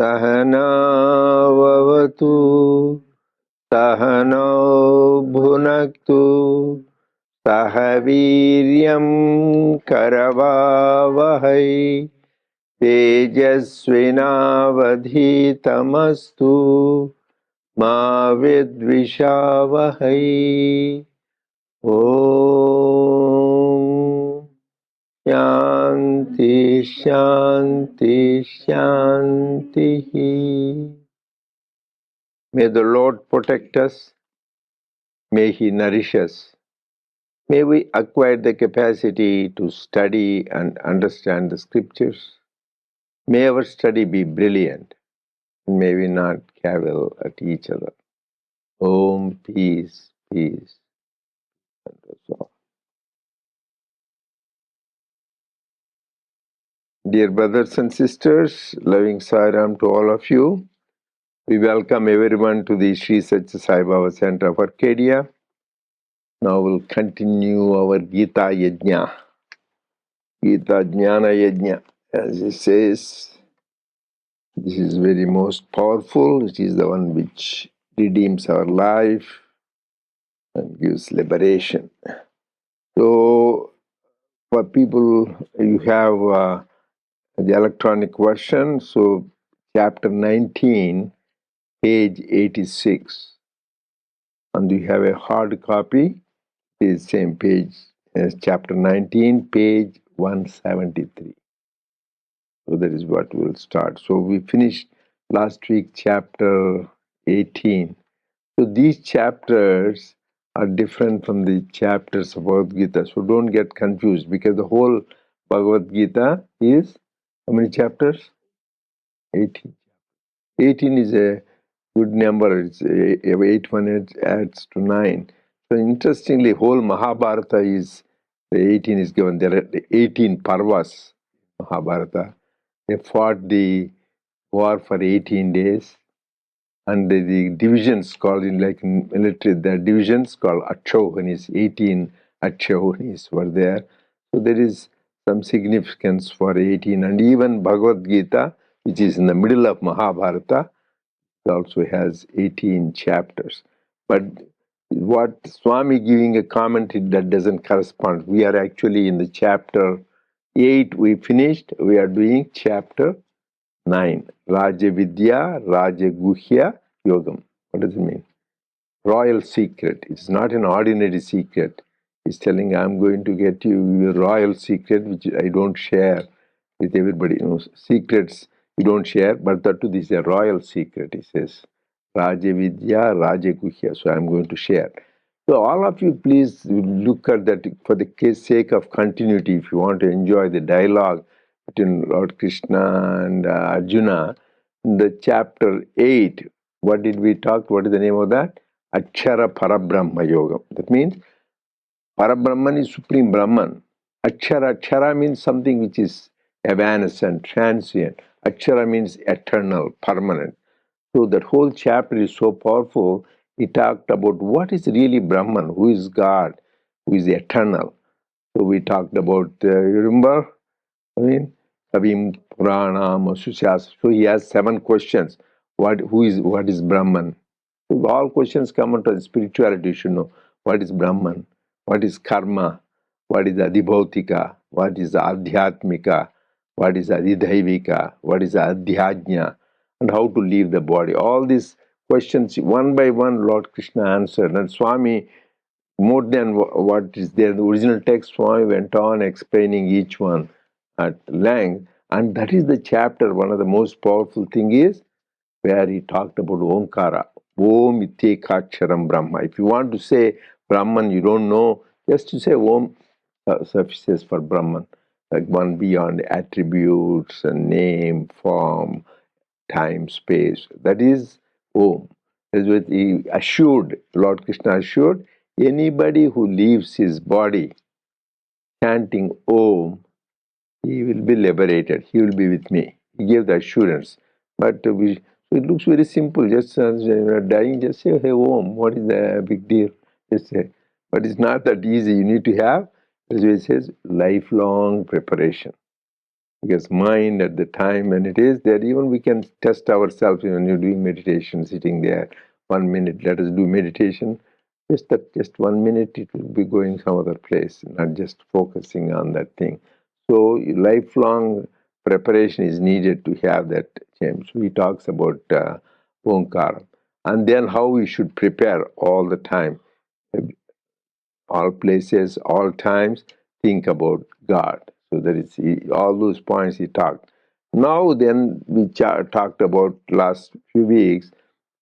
सहनावतु सहनौ भुनक्तु सह वीर्यं करवावहै तेजस्विनावधीतमस्तु मा विद्विषावहै। ॐ शान्ति शान्ति शान्तिः. May the Lord protect us. May He nourish us. May we acquire the capacity to study and understand the scriptures. May our study be brilliant. May we not cavil at each other. Om, peace, peace. Dear brothers and sisters, loving Sairam to all of you. We welcome everyone to the Sri Sathya Sai Baba Center of Arcadia. Now we'll continue our Gita Yajna. Gita Jnana Yajna. As it says, this is very most powerful. It is the one which redeems our life and gives liberation. So, for people, you have the electronic version. So, chapter 19, page 86. And you have a hard copy. It is same page as chapter 19, page 173. So that is what we'll start. So we finished last week chapter 18. So these chapters are different from the chapters of Bhagavad Gita. So don't get confused, because the whole Bhagavad Gita is how many chapters? 18. 18 is a good number. It's 8 one adds to 9. So interestingly, whole Mahabharata is, the 18 is given. There are the 18 parvas, Mahabharata. They fought the war for 18 days. And the divisions called, in like in military, the divisions called Achyauhanis, 18 Achyauhanis were there. So there is some significance for 18. And even Bhagavad Gita, which is in the middle of Mahabharata, it also has 18 chapters. But what Swami giving a commentary that doesn't correspond. We are actually in the chapter 8 we finished. We are doing chapter 9. Raja Vidya, Raja Guhya Yogam. What does it mean? Royal secret. It's not an ordinary secret. He's telling, I'm going to get you your royal secret, which I don't share with everybody. You know, secrets you don't share, but that too, this is a royal secret, he says. Raja Vidya, Raja Guhya. So I'm going to share. So all of you, please look at that for the sake of continuity. If you want to enjoy the dialogue between Lord Krishna and Arjuna, in the chapter 8, what did we talk? What is the name of that? Akshara Parabrahma Yoga. That means Parabrahman is Supreme Brahman. Akshara means something which is evanescent, transient. Akshara means eternal, permanent. So that whole chapter is so powerful. He talked about what is really Brahman, who is God, who is eternal. So we talked about, you remember? Kavim Puranam Sushas. So he has 7 questions. What is Brahman? So all questions come out of spirituality. You should know what is Brahman, what is karma, what is adhibhautika, what is adhyatmika, what is adhidhaivika, what is adhyajna, and how to leave the body. All these questions, one by one, Lord Krishna answered. And Swami, more than what is there in the original text, Swami went on explaining each one at length. And that is the chapter, one of the most powerful thing is, where he talked about Omkara. Om Ityekaksharam Brahma. If you want to say Brahman, you don't know, just to say Om suffices for Brahman. Like one beyond attributes and name, form, time, space. That is Om. That is what he assured, Lord Krishna assured, anybody who leaves his body chanting Om, he will be liberated. He will be with me. He gave the assurance. But so it looks very simple. Just dying, just say, hey, Om. What is the big deal? Just say. But it's not that easy. You need to have, as it says, lifelong preparation. Because mind at the time when it is there, even we can test ourselves when you're doing meditation, sitting there, 1 minute, let us do meditation. Just 1 minute, it will be going some other place, not just focusing on that thing. So lifelong preparation is needed to have that change. So he talks about Omkara. And then how we should prepare all the time, all places, all times, think about God. So that is all those points he talked. Now then we talked about last few weeks,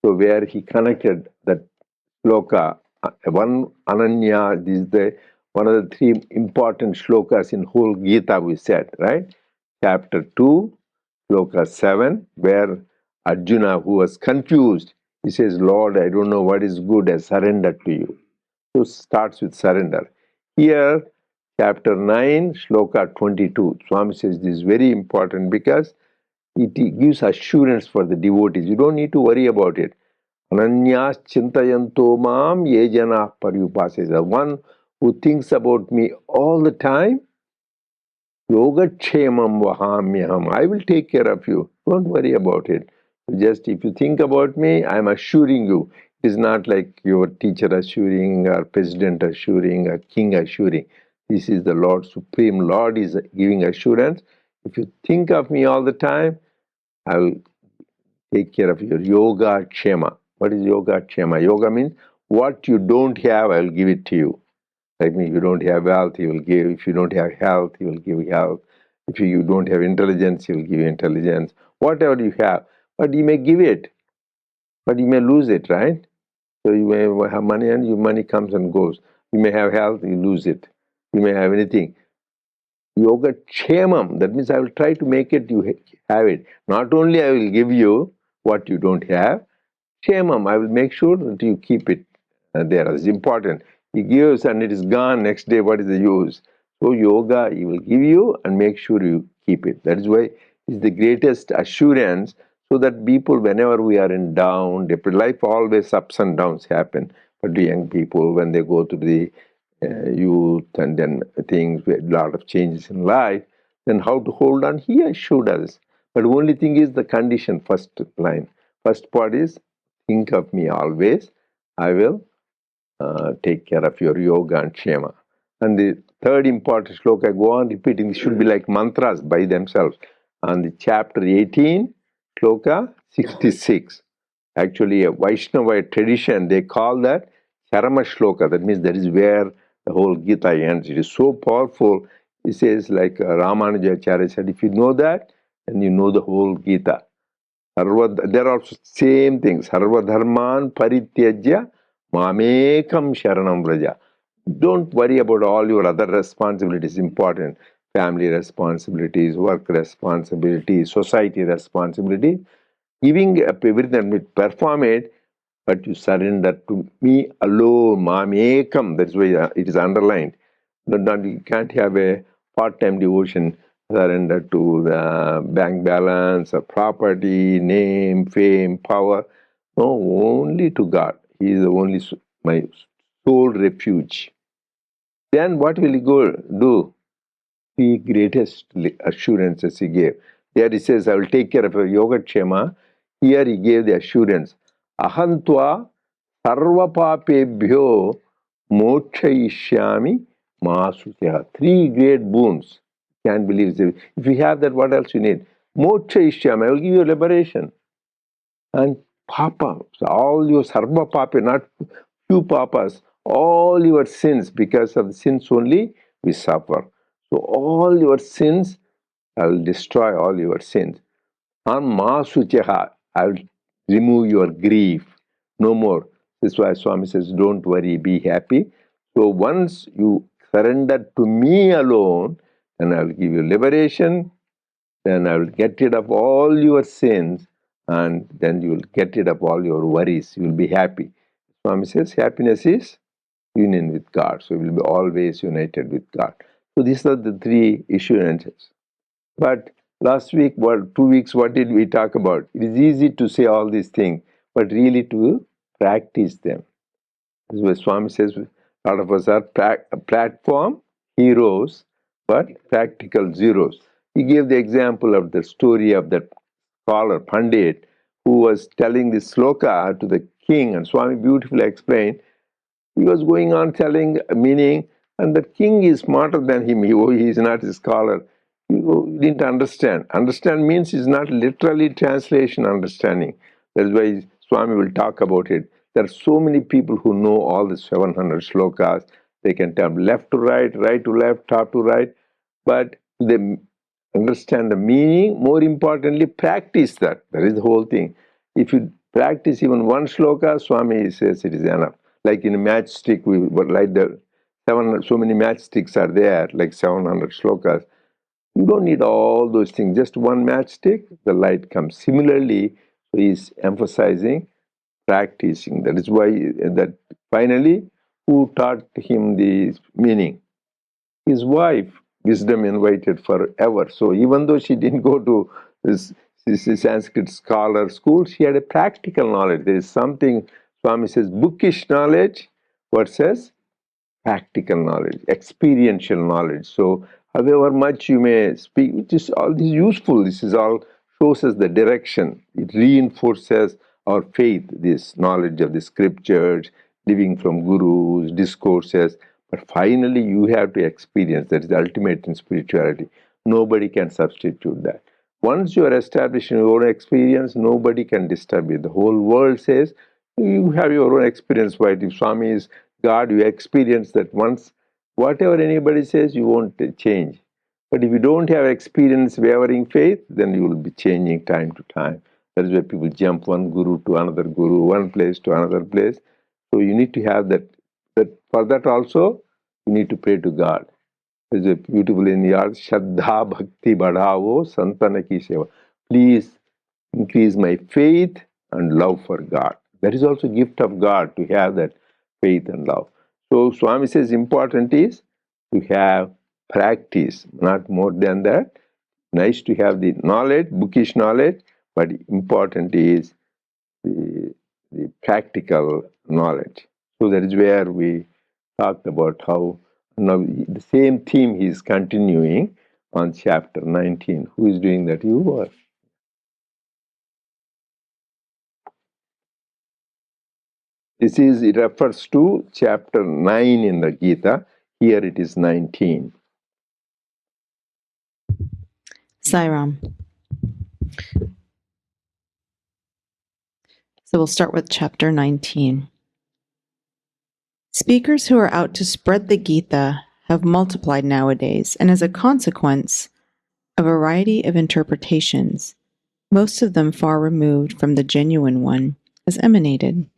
so where he connected that shloka, one Ananya, this is the one of the three important shlokas in whole Gita we said, right? Chapter 2, shloka 7, where Arjuna, who was confused, he says, Lord, I don't know what is good, I surrender to you. So starts with surrender. Here, chapter 9, shloka 22, Swami says this is very important because it gives assurance for the devotees. You don't need to worry about it. Ananyas chintayanto mam yejana paryupase. The one who thinks about me all the time, yogatshemam vahamyaham. I will take care of you. Don't worry about it. Just if you think about me, I am assuring you. It is not like your teacher assuring, or president assuring, or king assuring. This is the Lord, Supreme Lord is giving assurance. If you think of me all the time, I will take care of your yoga kshema. What is yoga kshema? Yoga means what you don't have, I will give it to you. Like me, if you don't have wealth, he will give. If you don't have health, he will give health. If you don't have intelligence, he will give you intelligence. Whatever you have. But you may give it, but you may lose it, right? So you may have money and your money comes and goes. You may have health, you lose it. You may have anything. Yoga kshemam, that means I will try to make it you have it. Not only I will give you what you don't have, kshemam, I will make sure that you keep it there. It's important. He gives and it is gone next day. What is the use? So yoga, he will give you and make sure you keep it. That is why it's the greatest assurance. So that people, whenever we are in down, life always ups and downs happen. But the young people, when they go to the youth and then things, a lot of changes in life, then how to hold on? He assured us. But the only thing is the condition, first line. First part is, think of me always. I will take care of your yoga and kshema. And the third important shloka, I go on repeating, this should be like mantras by themselves. And the chapter 18, shloka 66. Actually, a Vaishnava tradition, they call that Charama shloka. That means that is where the whole Gita ends. It is so powerful. It says, like Ramanujacharya said, if you know that, then you know the whole Gita. There are same things. Sarva dharman parityajya mamekam sharanam vraja. Don't worry about all your other responsibilities, important. Family responsibilities, work responsibilities, society responsibility. Giving up everything, perform it, but you surrender to me alone, mamekam. That's why it is underlined. You can't have a part-time devotion, surrender to the bank balance, or property, name, fame, power. No, only to God. He is the only my sole refuge. Then what will he go do? The greatest assurances he gave. There he says, I will take care of your yoga kshema. Here he gave the assurance. Ahantva sarvapapebhyo mokshayishyami masutya. Three great boons. Can't believe it. If you have that, what else you need? Mokshayishyami, I will give you liberation. And papa, so all your sarva papa, not few papas, all your sins, because of the sins only we suffer. So all your sins, I will destroy all your sins. And masuchaha, I will remove your grief. No more. This is why Swami says, don't worry, be happy. So once you surrender to me alone, then I will give you liberation, then I will get rid of all your sins, and then you will get rid of all your worries. You will be happy. Swami says happiness is union with God. So you will be always united with God. So these are the three assurances. But last week, 2 weeks, what did we talk about? It is easy to say all these things, but really to practice them. This is where Swami says a lot of us are platform heroes, but practical zeros. He gave the example of the story of that scholar, Pandit, who was telling this sloka to the king, and Swami beautifully explained. He was going on telling meaning, and the king is smarter than him. He is not a scholar. He didn't understand. Understand means is not literally translation understanding. That's why Swami will talk about it. There are so many people who know all the 700 slokas. They can tell left to right, right to left, top to right, but they understand the meaning. More importantly, practice that. That is the whole thing. If you practice even one sloka, Swami says it is enough. Like in a matchstick, we light the 700, so many matchsticks are there, like 700 slokas. You don't need all those things. Just one matchstick, the light comes. Similarly, he's emphasizing practicing. That is why that finally, who taught him the meaning? His wife, wisdom invited forever. So even though she didn't go to this Sanskrit scholar school, she had a practical knowledge. There is something, Swami says, bookish knowledge versus practical knowledge, experiential knowledge. So however much you may speak, which is all this useful, this is all shows us the direction. It reinforces our faith, this knowledge of the scriptures, living from gurus, discourses. But finally, you have to experience. That is the ultimate in spirituality. Nobody can substitute that. Once you are established in your own experience, nobody can disturb you. The whole world says, you have your own experience, right? If Swami is God, you experience that once. Whatever anybody says, you won't change. But if you don't have experience, wavering faith, then you will be changing time to time. That is why people jump one guru to another guru, one place to another place. So you need to have that. For that also, you need to pray to God. There's a beautiful in the art, Shraddha Bhakti Badhavo Santana Ki Seva. Please increase my faith and love for God. That is also a gift of God to have that faith and love. So Swami says important is to have practice, not more than that. Nice to have the knowledge, bookish knowledge, but important is the practical knowledge. So that is where we talked about how now the same theme he is continuing on chapter 19. Who is doing that? You or? It refers to chapter 9 in the Gita. Here it is 19. Sairam. So we'll start with chapter 19. Speakers who are out to spread the Gita have multiplied nowadays, and as a consequence, a variety of interpretations, most of them far removed from the genuine one, has emanated,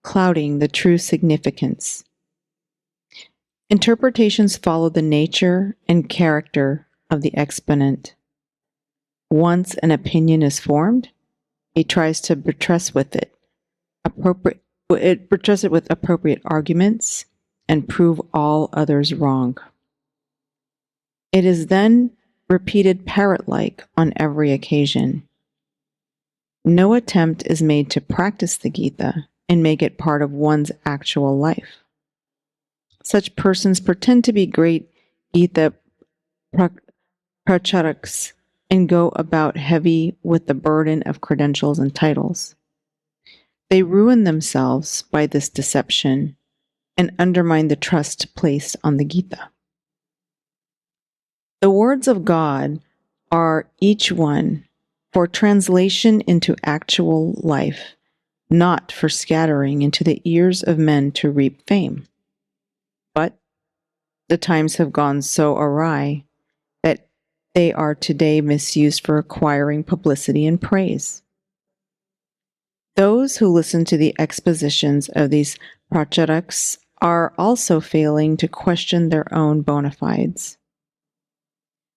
clouding the true significance. Interpretations follow the nature and character of the exponent. Once an opinion is formed, he tries to buttress it with appropriate arguments and prove all others wrong. It is then repeated parrot-like on every occasion. No attempt is made to practice the Gita and make it part of one's actual life. Such persons pretend to be great Gita pracharaks and go about heavy with the burden of credentials and titles. They ruin themselves by this deception and undermine the trust placed on the Gita. The words of God are each one for translation into actual life, not for scattering into the ears of men to reap fame. But the times have gone so awry that they are today misused for acquiring publicity and praise. Those who listen to the expositions of these pracharaks are also failing to question their own bona fides.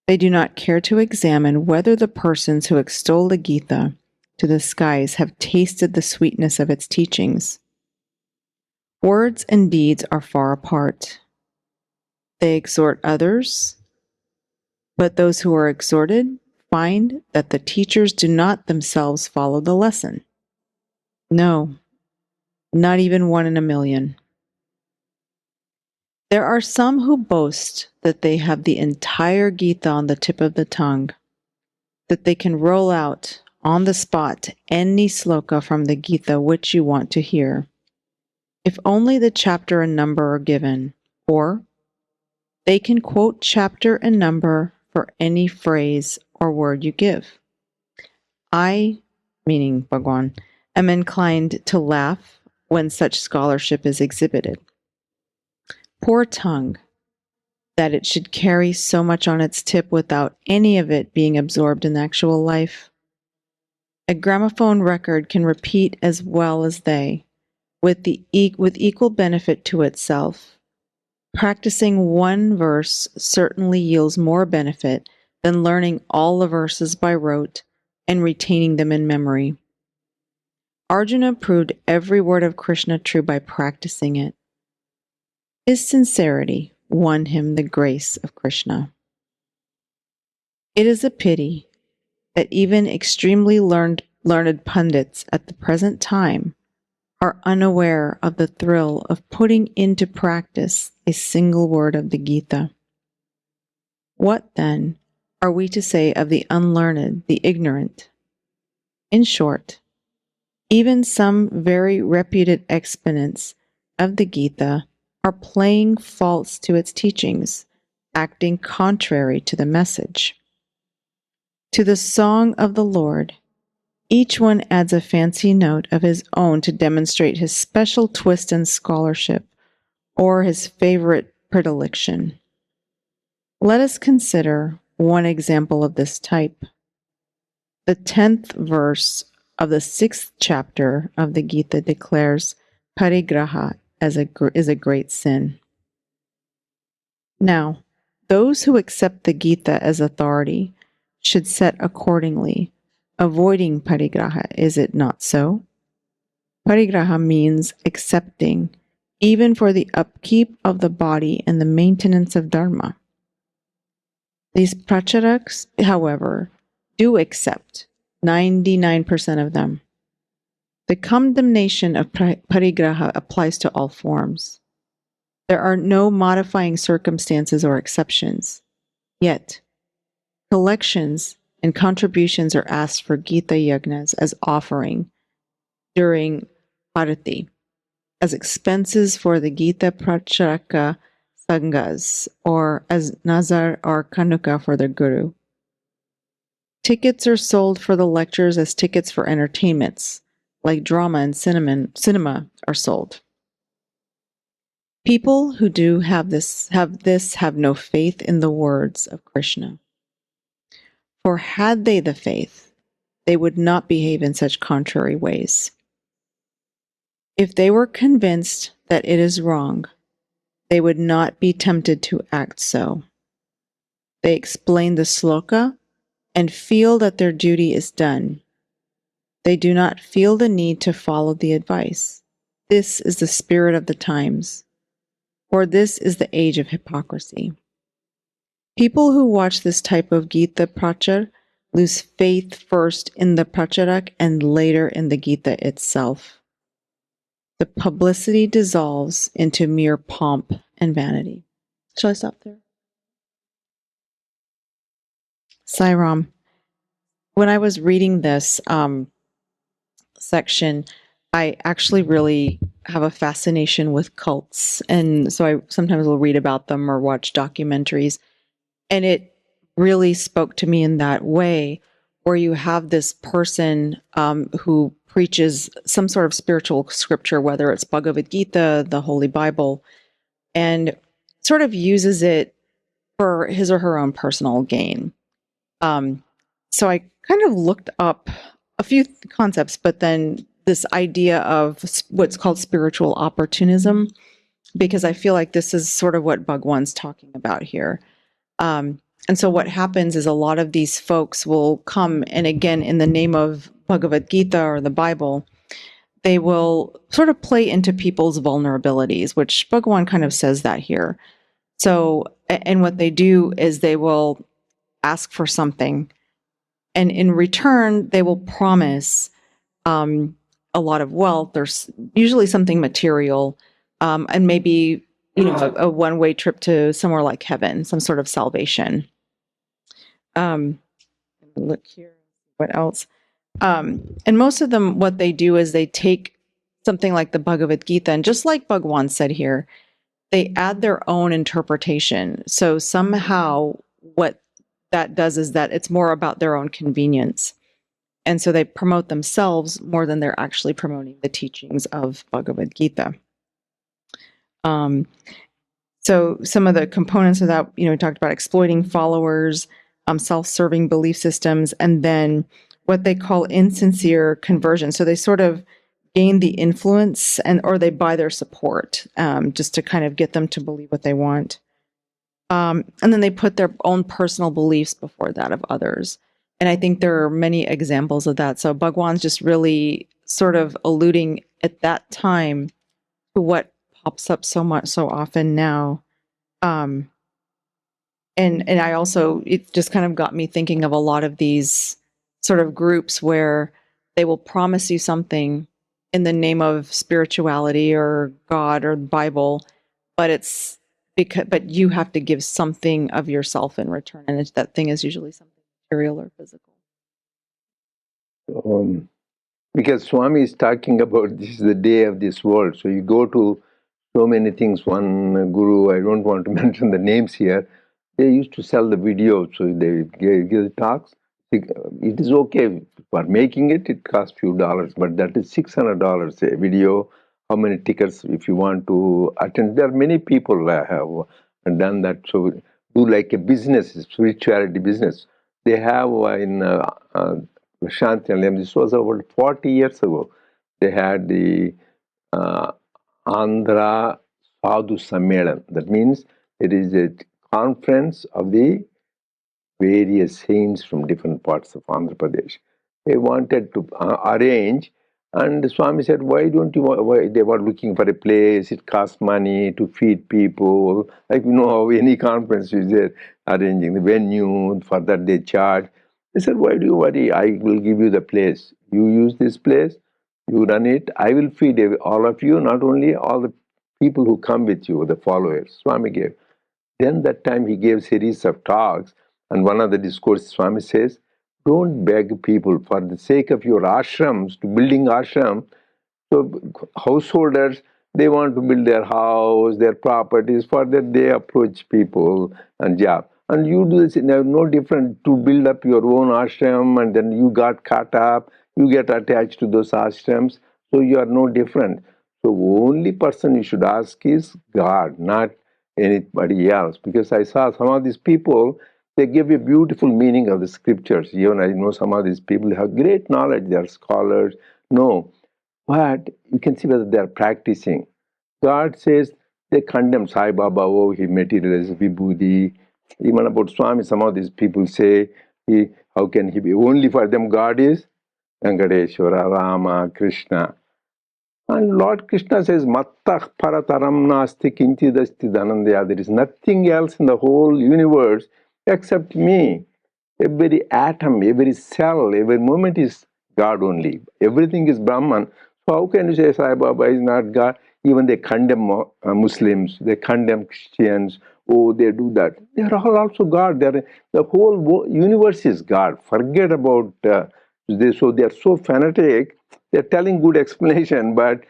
They do not care to examine whether the persons who extol the Gita to the skies have tasted the sweetness of its teachings. Words and deeds are far apart. They exhort others, but those who are exhorted find that the teachers do not themselves follow the lesson. No, not even 1 in a million. There are some who boast that they have the entire Gita on the tip of the tongue, that they can roll out on the spot any sloka from the Gita which you want to hear, if only the chapter and number are given, or they can quote chapter and number for any phrase or word you give. I, meaning Bhagwan, am inclined to laugh when such scholarship is exhibited. Poor tongue, that it should carry so much on its tip without any of it being absorbed in actual life. A gramophone record can repeat as well as they, with equal benefit to itself. Practicing one verse certainly yields more benefit than learning all the verses by rote and retaining them in memory. Arjuna proved every word of Krishna true by practicing it. His sincerity won him the grace of Krishna. It is a pity that even extremely learned pundits at the present time are unaware of the thrill of putting into practice a single word of the Gita. What, then, are we to say of the unlearned, the ignorant? In short, even some very reputed exponents of the Gita are playing false to its teachings, acting contrary to the message. To the song of the Lord, each one adds a fancy note of his own to demonstrate his special twist and scholarship, or his favorite predilection. Let us consider one example of this type. The 10th verse of the 6th chapter of the Gita declares parigraha is a great sin. Now, those who accept the Gita as authority should set accordingly, avoiding parigraha, is it not so? Parigraha means accepting, even for the upkeep of the body and the maintenance of dharma. These pracharaks, however, do accept, 99% of them. The condemnation of parigraha applies to all forms. There are no modifying circumstances or exceptions. Yet, collections and contributions are asked for Gita yagnas as offering during arati, as expenses for the Gita Pracharaka Sanghas, or as nazar or kanuka for the guru. Tickets are sold for the lectures as tickets for entertainments, like drama and cinema are sold. People who do have no faith in the words of Krishna. For had they the faith, they would not behave in such contrary ways. If they were convinced that it is wrong, they would not be tempted to act so. They explain the sloka and feel that their duty is done. They do not feel the need to follow the advice. This is the spirit of the times, for this is the age of hypocrisy. People who watch this type of Gita prachar lose faith first in the pracharak and later in the Gita itself. The publicity dissolves into mere pomp and vanity. Shall I stop there? Sairam, when I was reading this section, I actually really have a fascination with cults. And so I sometimes will read about them or watch documentaries. And it really spoke to me in that way, where you have this person who preaches some sort of spiritual scripture, whether it's Bhagavad Gita, the Holy Bible, and sort of uses it for his or her own personal gain. So I kind of looked up a few concepts, but then this idea of what's called spiritual opportunism, because I feel like this is sort of what Bhagwan's talking about here. And so what happens is a lot of these folks will come, and again, in the name of Bhagavad Gita or the Bible, they will sort of play into people's vulnerabilities, which Bhagawan kind of says that here. So, and what they do is they will ask for something, and in return, they will promise a lot of wealth. There's usually something material, and maybe a one-way trip to somewhere like heaven, some sort of salvation. Look here, what else? And most of them, what they do is they take something like the Bhagavad Gita, and just like Bhagwan said here, they add their own interpretation. So somehow what that does is that it's more about their own convenience. And so they promote themselves more than they're actually promoting the teachings of Bhagavad Gita. So some of the components of that, we talked about exploiting followers, self-serving belief systems, and then what they call insincere conversion. So they sort of gain the influence or they buy their support just to kind of get them to believe what they want. And then they put their own personal beliefs before that of others. And I think there are many examples of that. So Bhagwan's just really sort of alluding at that time to what pops up so often now. And I also, it just kind of got me thinking of a lot of these sort of groups where they will promise you something in the name of spirituality or God or the Bible, but you have to give something of yourself in return, and that thing is usually something material or physical. Because Swami is talking about this is the day of this world. So you go to so many things. One guru, I don't want to mention the names here, they used to sell the video. So they give talks. It is okay for making it, it costs few dollars, but that is $600 a video. How many tickets if you want to attend? There are many people have done that. So do like a business, spirituality business. They have in Shanti Nilayam, this was about 40 years ago. They had the Andhra Sadhu Sammelan. That means it is a conference of the various saints from different parts of Andhra Pradesh. They wanted to arrange, and Swami said, why don't you, why they were looking for a place, it costs money to feed people, like how any conference is there, arranging the venue, for that they charge. They said, why do you worry, I will give you the place, you use this place, you run it, I will feed all of you, not only all the people who come with you, the followers. Swami gave. Then that time he gave series of talks, and one of the discourses Swami says, don't beg people for the sake of your ashrams, to building ashram. So householders, they want to build their house, their properties, for that they approach people and job. And you do this no different to build up your own ashram, and then you got caught up, you get attached to those ashrams, so you are no different. So only person you should ask is God, not anybody else. Because I saw some of these people, they give a beautiful meaning of the scriptures. Even I know some of these people have great knowledge, they are scholars. No, but you can see whether they are practicing. God says they condemn Sai Baba, oh, he materialized Vibhuti. Even about Swami, some of these people say, how can he be? Only for them God is Venkateshwara, Rama, Krishna. And Lord Krishna says, Mattah parataram nasti kinchidasti dhanandaya. There is nothing else in the whole universe except me. Every atom, every cell, every moment is God only. Everything is Brahman. So how can you say Sai Baba is not God? Even they condemn Muslims, they condemn Christians. Oh, they do that. They are all also God. The whole universe is God. Forget about this. So they are so fanatic. They're telling good explanation, but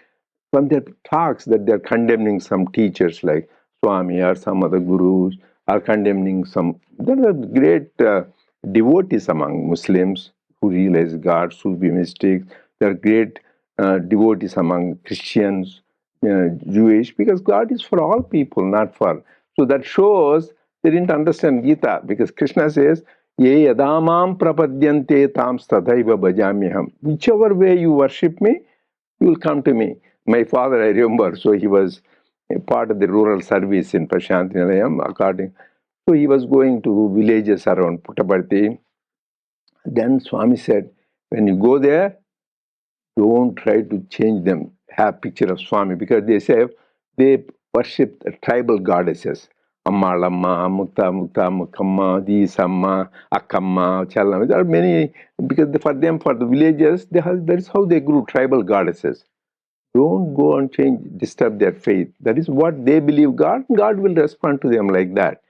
from their talks that they're condemning some teachers like Swami or some other gurus, are condemning some. There are great devotees among Muslims who realize God, Sufi mystics. There are great devotees among Christians, Jewish, because God is for all people, not for. So that shows they didn't understand Gita, because Krishna says, Ye yadamam prapadyante tam stadhaiva bhajamyaham. Whichever way you worship me, you will come to me. My father, I remember, so he was a part of the rural service in Prashanti Nilayam, according. So he was going to villages around Puttaparthi. Then Swami said, when you go there, don't try to change them, have picture of Swami, because they say they worship the tribal goddesses. Amma Lamma, Mukta Mukta Mukamma, Disamma, Akamma, Chalama. There are many, because for them, for the villagers, that is how they grew, tribal goddesses. Don't go and change, disturb their faith. That is what they believe God. God will respond to them like that.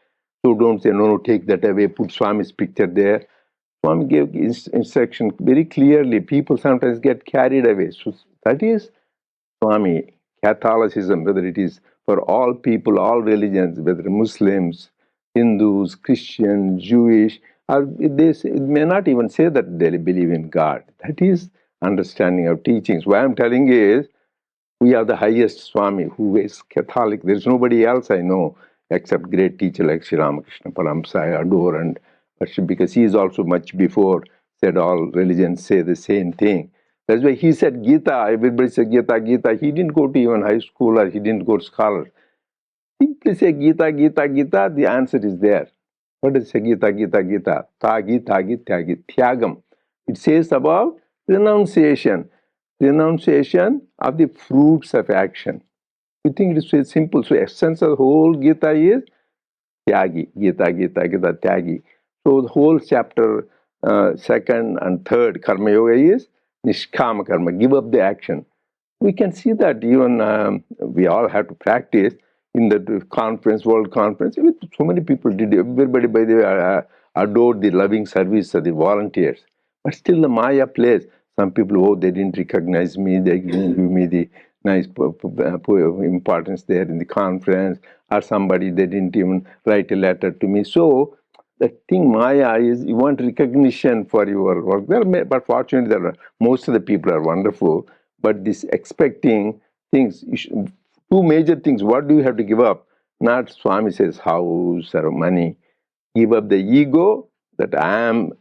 So don't say, no, no, take that away, put Swami's picture there. Swami gave instruction very clearly. People sometimes get carried away. So that is Swami. Catholicism, whether it is for all people, all religions, whether Muslims, Hindus, Christian, Jewish, or it may not even say that they believe in God. That is understanding of teachings. What I'm telling is, we are the highest Swami who is Catholic. There's nobody else I know except great teacher like Sri Ramakrishna Paramsa. I adore and worship, because he is also much before said all religions say the same thing. That's why he said Gita. Everybody said Gita, Gita. He didn't go to even high school, or he didn't go to scholar. Simply say Gita, Gita, Gita. The answer is there. What does it say? Gita, Gita, Gita. Tagi, Tagi, Tyagi. Tyagam. It says about renunciation. Renunciation of the fruits of action. You think it is so simple. So essence of the whole Gita is Tyagi. Gita, Gita, Gita, Tyagi. So the whole chapter, second and third Karma Yoga is Nishkama Karma. Give up the action. We can see that even we all have to practice in the conference, world conference. So many people did. Everybody, by the way, adored the loving service of the volunteers. But still the Maya plays. Some people, oh, they didn't recognize me. They didn't give me the nice importance there in the conference. Or somebody, they didn't even write a letter to me. So the thing Maya is, you want recognition for your work. But fortunately, most of the people are wonderful. But this expecting things, two major things. What do you have to give up? Not Swami says house or money. Give up the ego that I am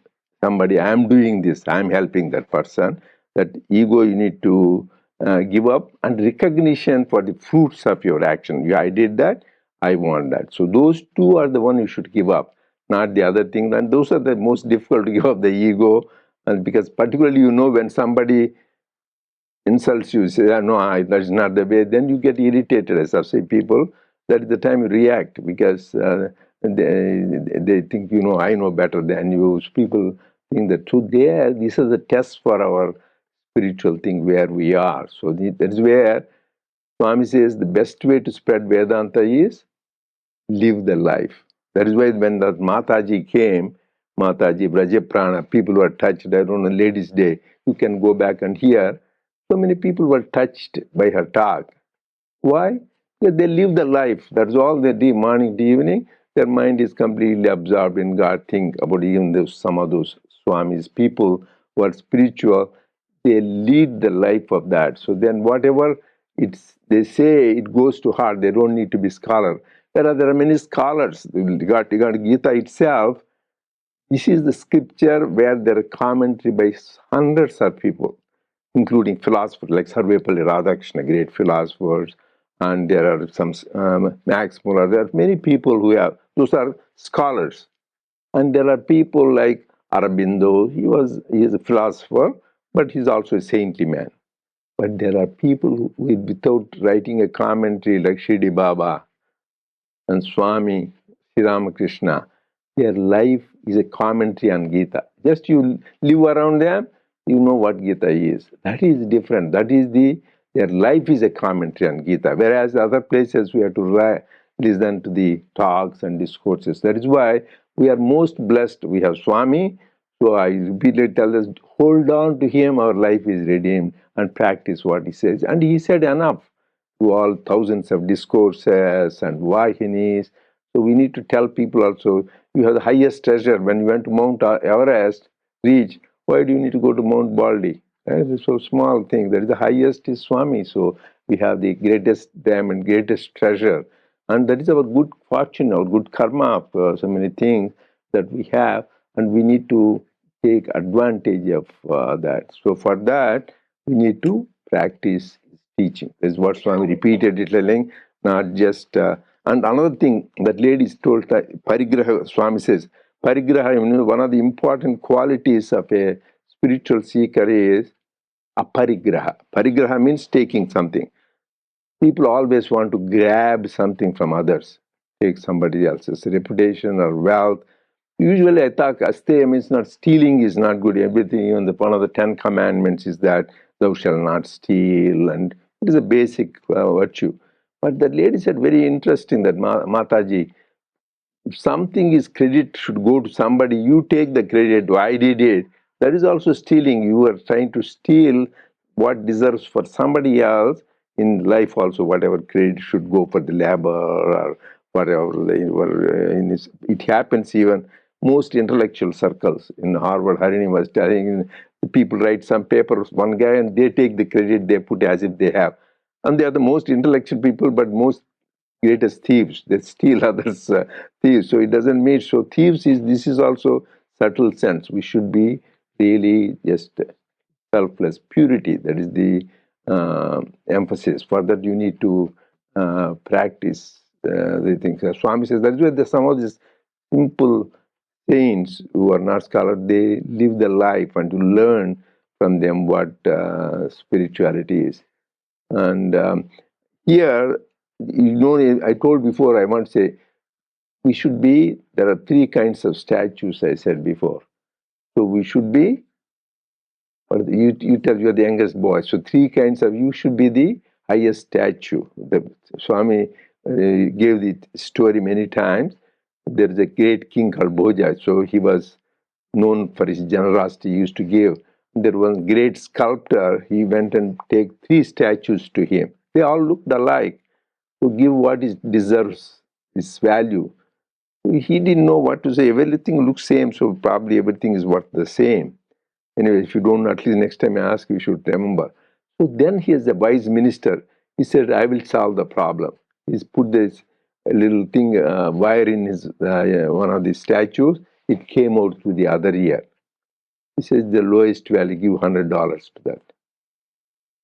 somebody, I am doing this, I am helping that person. That ego you need to give up, and recognition for the fruits of your action. I did that, I want that. So those two are the one you should give up, not the other thing. And those are the most difficult to give up, the ego. And because particularly, when somebody insults you, say, no, that's not the way, then you get irritated, as I say, people. That is the time you react, because they think, I know better than you. People think that truth there, this is a test for our spiritual thing where we are. So that is where Swami says the best way to spread Vedanta is live the life. That is why when that Mataji came, Mataji, Brajaprana, people were touched. I don't know, Ladies' Day, you can go back and hear. So many people were touched by her talk. Why? Because they live the life. That's all they do, morning to evening. Their mind is completely absorbed in God. Think about even some of those Swamis, people who are spiritual, they lead the life of that. So then whatever they say, it goes to heart. They don't need to be scholar. There are many scholars. Regarding Gita itself, this is the scripture where there are commentary by hundreds of people, including philosophers like Sarvepalli Radhakrishna, great philosophers, and there are some Max Muller. There are many people those are scholars. And there are people like Aurobindo. He is a philosopher, but he's also a saintly man. But there are people who, without writing a commentary like Shirdi Baba and Swami Sri Ramakrishna, their life is a commentary on Gita. Just you live around them, you know what Gita is. That is different. Their life is a commentary on Gita. Whereas other places we have to listen to the talks and discourses. That is why we are most blessed. We have Swami. So I repeatedly tell us, hold on to him, our life is redeemed, and practice what he says. And he said enough to all thousands of discourses and Vahinis. So we need to tell people also, you have the highest treasure. When you went to Mount Everest, reach, why do you need to go to Mount Baldy? It's so small thing. That is the highest is Swami. So we have the greatest diamond, greatest treasure. And that is our good fortune, our good karma of so many things that we have. And we need to take advantage of that. So for that, we need to practice teaching. This is what Swami repeatedly telling, not just And another thing that lady told, Parigraha, Swami says, Parigraha, one of the important qualities of a spiritual seeker is aparigraha. Parigraha means taking something. People always want to grab something from others, take somebody else's reputation or wealth. Usually, I thought asteya means not stealing is not good. Everything, even one of the 10 commandments is that thou shalt not steal, and it is a basic virtue. But that lady said very interesting that Mataji, if something is credit should go to somebody, you take the credit. I did it. That is also stealing. You are trying to steal what deserves for somebody else in life. Also, whatever credit should go for the labor or whatever. It happens even most intellectual circles in Harvard. Harini was telling people write some papers, one guy, and they take the credit. They put as if they have, and they are the most intellectual people, but most greatest thieves. They steal others' thieves. So it doesn't mean so. Thieves is this is also subtle sense. We should be really just selfless purity. That is the emphasis. For that, you need to practice the things. Swami says that is why some of these simple saints who are not scholars, they live their life and to learn from them what spirituality is. And here, I told before, I want to say, we should be, there are three kinds of statues, I said before. So we should be, or you tell you're the youngest boy, so three kinds of, you should be the highest statue. The Swami gave the story many times. There is a great king called Bhoja, so he was known for his generosity he used to give. There was a great sculptor, he went and take three statues to him. They all looked alike. To give what it deserves, its value. He didn't know what to say. Everything looks same, so probably everything is worth the same. Anyway, if you don't, at least next time I ask, you should remember. So then he is a wise minister. He said, I will solve the problem. He's put this little thing, wire in his one of the statues. It came out through the other ear. He says, the lowest value, give $100 to that.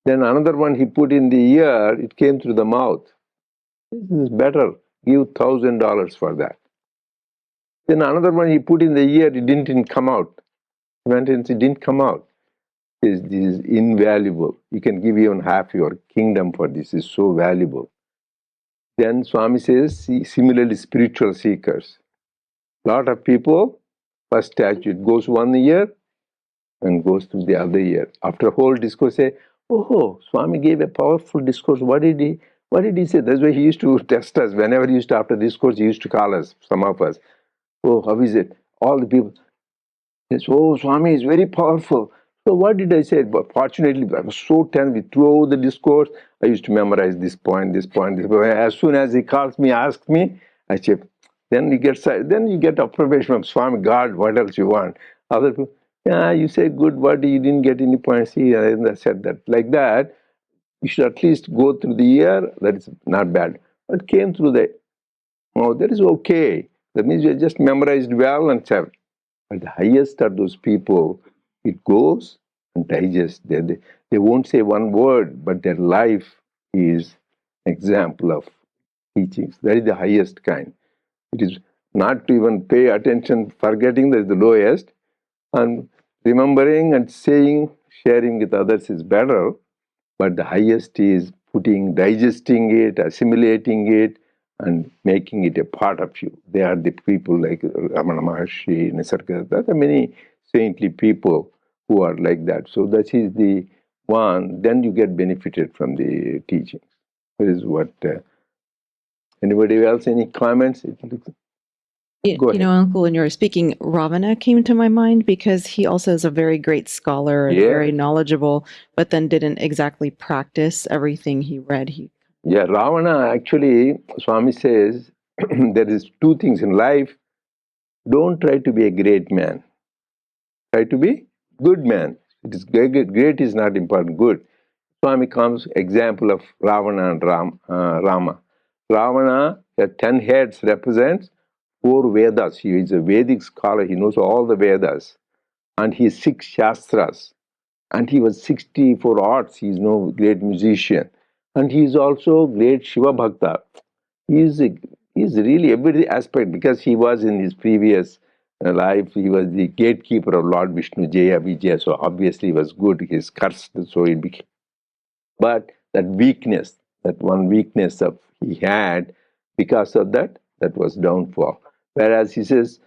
Then another one he put in the ear, it came through the mouth. This is better. Give $1,000 for that. Then another one he put in the ear, it didn't come out. It didn't come out. This is invaluable. You can give even half your kingdom for this. It's so valuable. Then Swami says, similarly, spiritual seekers. A lot of people, first statue, it goes one ear and goes to the other ear. After a whole discourse, say, oh, Swami gave a powerful discourse. What did he say? That's why he used to test us. Whenever he used to, after discourse, he used to call us, some of us. Oh, how is it? All the people. Yes, oh, Swami is very powerful. So what did I say? But fortunately, I was so tense with throughout the discourse. I used to memorize this point, this point, this point. As soon as he calls me, asks me, I say, then you get approbation from Swami. God, what else you want? Other people, yeah, you say good word, you didn't get any points. See, I said that. Like that, you should at least go through the ear. That is not bad. But came through the mouth. That is okay. That means you just memorized well and said. But the highest are those people, it goes and digests. They won't say one word, but their life is an example of teachings. That is the highest kind. It is not to even pay attention, forgetting that is the lowest, and remembering and saying, sharing with others is better, but the highest is digesting it, assimilating it, and making it a part of you. They are the people like Ramana Maharshi, Nisarga. There are many saintly people who are like that. So that is the one. Then you get benefited from the teachings. That is what. Anybody else? Any comments? Go ahead. Uncle, when you were speaking, Ravana came to my mind because he also is a very great scholar and very knowledgeable, but then didn't exactly practice everything he read. Yeah, Ravana, actually, Swami says, there is two things in life. Don't try to be a great man. Try to be good man. It is great is not important. Good. Swami comes example of Ravana and Rama. Ravana, the 10 heads represents 4 Vedas. He is a Vedic scholar. He knows all the Vedas. And he is 6 Shastras. And he was 64 arts. He is no great musician. And he is also great Shiva Bhakta. he's really every aspect, because he was in his previous life, he was the gatekeeper of Lord Vishnu, Jaya Vijaya, so obviously he was good. He's cursed, so it became. But that weakness, that one weakness of he had, because of that, that was downfall. Whereas he says,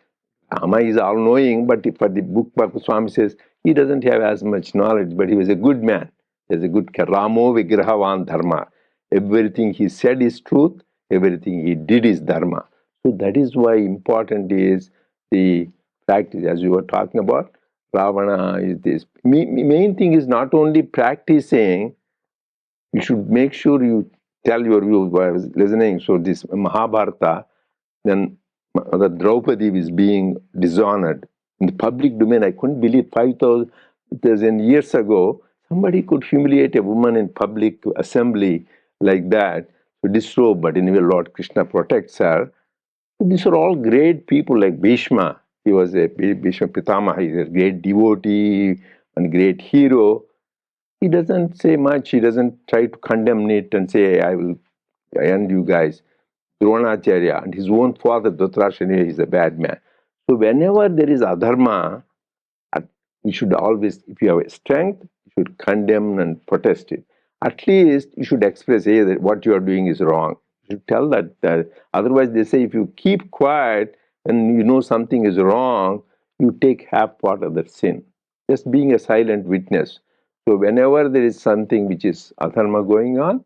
Rama is all knowing, but for the book, Swami says he doesn't have as much knowledge, but he was a good man. He was a good Ramo Vigrahavan Dharma. Everything he said is truth, everything he did is Dharma. So that is why important is the practice, as you were talking about. Ravana is this. Main thing is not only practicing, you should make sure you tell your view. I was listening, so this Mahabharata, then the Draupadi is being dishonored in the public domain. I couldn't believe 5,000 years ago somebody could humiliate a woman in public assembly like that, to disrobe, but anyway Lord Krishna protects her. These are all great people like Bhishma. He was a Bhishma Pitamaha, he's a great devotee and great hero. He doesn't say much, he doesn't try to condemn it and say, I will end you guys. Dronacharya and his own father Dhritarashtra is a bad man. So whenever there is adharma, you should always, if you have strength, you should condemn and protest it. At least you should express, hey, that what you are doing is wrong. You should tell that. Otherwise, they say if you keep quiet and you know something is wrong, you take half part of that sin. Just being a silent witness. So whenever there is something which is adharma going on,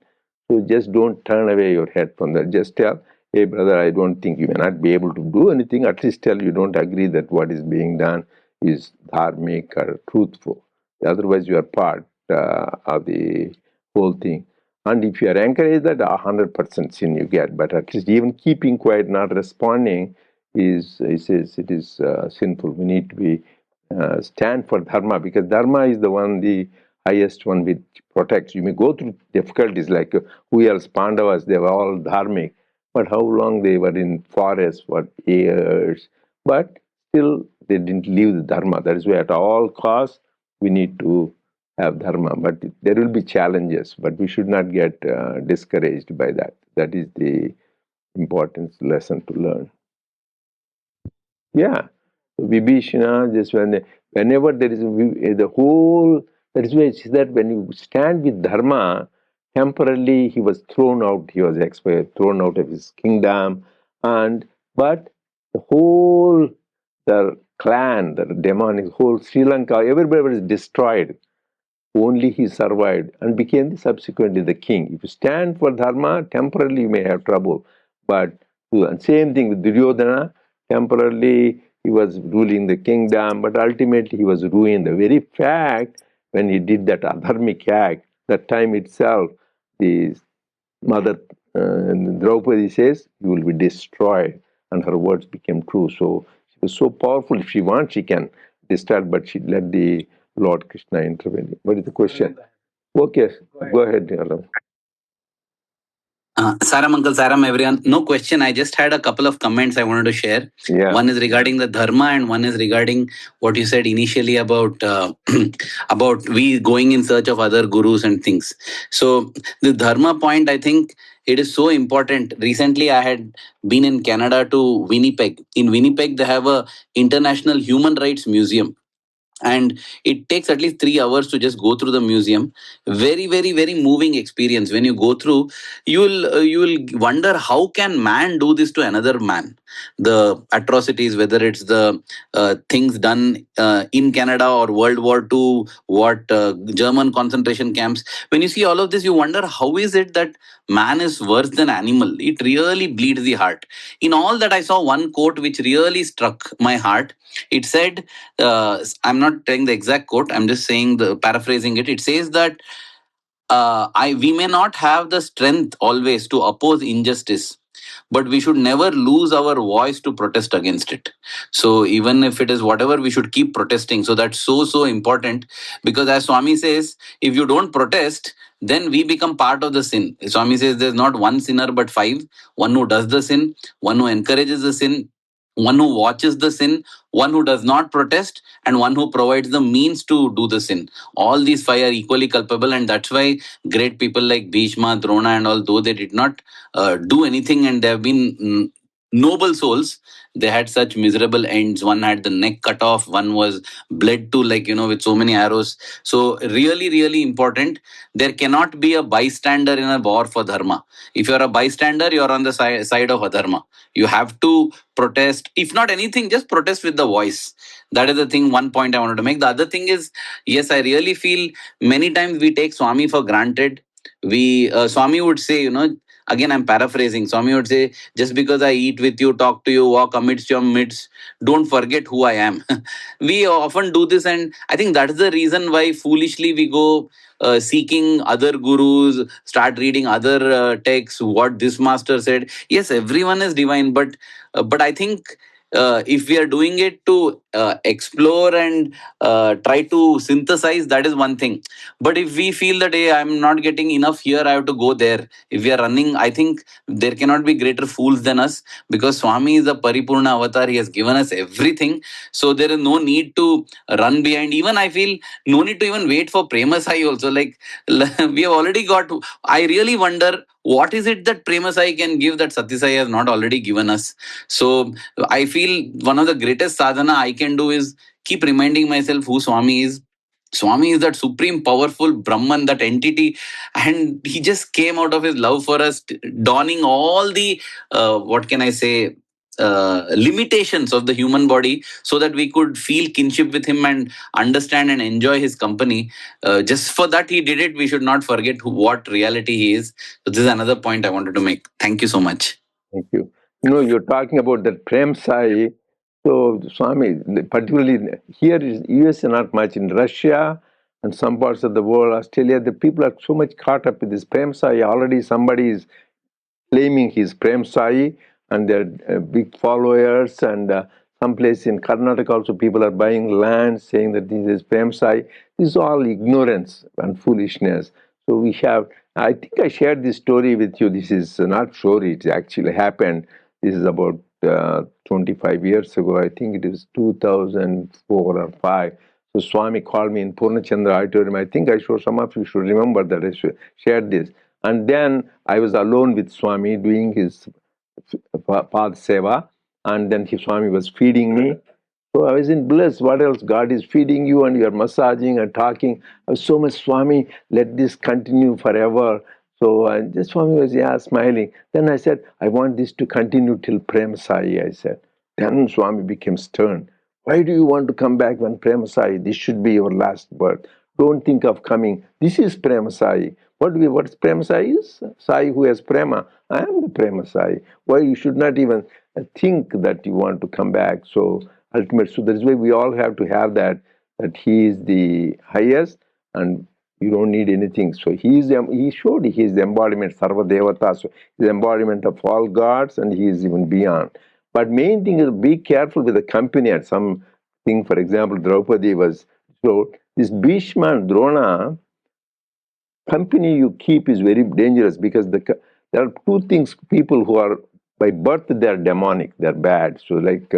so just don't turn away your head from that. Just tell, hey brother, I don't think you may not be able to do anything. At least tell you don't agree that what is being done is dharmic or truthful. Otherwise, you are part of the whole thing. And if you are encouraged, that 100% sin you get. But at least even keeping quiet, not responding, is sinful. We need to be stand for dharma, because dharma is the one, the highest one, which protects. You may go through difficulties like who else, Pandavas, they were all dharmic, but how long they were in forest for years, but still they didn't leave the dharma. That is why at all costs we need to have dharma. But there will be challenges, but we should not get discouraged by that. That is the important lesson to learn. Yeah. Vibhishana, just whenever there is the whole, that is why it's that when you stand with dharma, temporarily he was thrown out, he was expired, thrown out of his kingdom, but the whole, the clan, the demonic, whole Sri Lanka, everybody was destroyed. Only he survived and became subsequently the king. If you stand for dharma, temporarily you may have trouble. But same thing with Duryodhana, temporarily he was ruling the kingdom, but ultimately he was ruined. The very fact when he did that adharmic act, that time itself, the mother Draupadi says, you will be destroyed. And her words became true. So she was so powerful. If she wants, she can destroy, but she let the Lord Krishna intervene. What is the question? Okay, go ahead. Saram, Uncle Saram, everyone. No question. I just had a couple of comments I wanted to share. Yeah. One is regarding the dharma, and one is regarding what you said initially about about we going in search of other gurus and things. So the dharma point, I think it is so important. Recently, I had been in Canada to Winnipeg. In Winnipeg, they have a International Human Rights Museum. And it takes at least 3 hours to just go through the museum. Very, very, very moving experience. When you go through, you will wonder how can man do this to another man. The atrocities, whether it's the things done in Canada or World War II, what German concentration camps. When you see all of this, you wonder how is it that man is worse than animal. It really bleeds the heart. In all that, I saw one quote which really struck my heart. It said, I'm not telling the exact quote, I'm just saying the paraphrasing it. It says that we may not have the strength always to oppose injustice, but we should never lose our voice to protest against it. So even if it is whatever, we should keep protesting. So that's so important, because as Swami says, if you don't protest, then we become part of the sin. Swami says there's not one sinner but five: one who does the sin, one who encourages the sin, one who watches the sin, one who does not protest, and one who provides the means to do the sin. All these five are equally culpable, and that's why great people like Bhishma, Drona, and all, though they did not do anything and they have been noble souls, they had such miserable ends. One had the neck cut off, one was bled to, like, with so many arrows. So really, really important. There cannot be a bystander in a war for dharma. If you're a bystander, you're on the side of adharma. You have to protest. If not anything, just protest with the voice. That is the thing, one point I wanted to make. The other thing is, yes, I really feel many times we take Swami for granted. Swami would say, again, I'm paraphrasing. Swami would say, just because I eat with you, talk to you, walk amidst your midst, don't forget who I am. We often do this, and I think that's the reason why foolishly we go seeking other gurus, start reading other texts, what this master said. Yes, everyone is divine, but I think if we are doing it to explore and try to synthesize, that is one thing. But if we feel that, hey, I'm not getting enough here, I have to go there. If we are running, I think there cannot be greater fools than us, because Swami is a Paripurna avatar. He has given us everything. So there is no need to run behind. Even I feel no need to even wait for Prema Sai also. Like, we have already got. I really wonder what is it that Prema Sai can give that Sathya Sai has not already given us. So I feel one of the greatest sadhana I can do is keep reminding myself who Swami is. Swami is that supreme powerful Brahman, that entity, and he just came out of his love for us, donning all the, what can I say, limitations of the human body, so that we could feel kinship with him and understand and enjoy his company. Just for that he did it. We should not forget what reality he is. So this is another point I wanted to make. Thank you so much. Thank you. You're talking about that Prem Sai. So, Swami, particularly here is US, not much. In Russia and some parts of the world, Australia, the people are so much caught up with this Prem Sai. Already somebody is claiming he's Prem Sai, and they're big followers. And some place in Karnataka also, people are buying land saying that this is Prem Sai. This is all ignorance and foolishness. So we have, I think I shared this story with you. This is not story, it actually happened. This is about 25 years ago. I think it is 2004 or 5. So Swami called me in Purnachandra Auditorium. I think I sure some of you should remember that I shared this. And then I was alone with Swami doing his Pad Seva. And then Swami was feeding me. So I was in bliss. What else? God is feeding you and you're massaging and talking. I was so much, Swami, let this continue forever. So just Swami was, smiling. Then I said, I want this to continue till Prem Sai, I said. Then Swami became stern. Why do you want to come back when Prem Sai? This should be your last birth. Don't think of coming. This is Prem Sai. What's Prem Sai is? Sai who has Prema. I am the Prema Sai. Why you should not even think that you want to come back. So ultimate. So that's why we all have to have that he is the highest and you don't need anything. So he showed he is the embodiment, Sarva Devata. So he's the embodiment of all gods and he is even beyond. But main thing is be careful with the company at some thing. For example, Draupadi was, so this Bhishma and Drona, company you keep is very dangerous because there are two things, people who are by birth they are demonic, they're bad. So like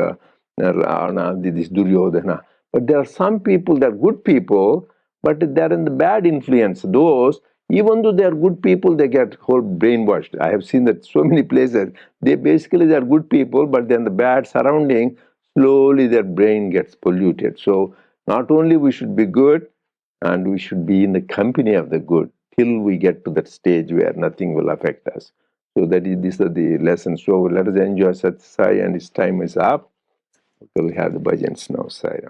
Ravana, this Duryodhana. But there are some people, they're good people, but they're in the bad influence. Those, even though they're good people, they get whole brainwashed. I have seen that so many places. They're good people, but then the bad surrounding, slowly their brain gets polluted. So not only we should be good, and we should be in the company of the good till we get to that stage where nothing will affect us. So these are the lessons. So let us enjoy Sathya Sai, and his time is up. Okay, we have the bhajans now, Sai.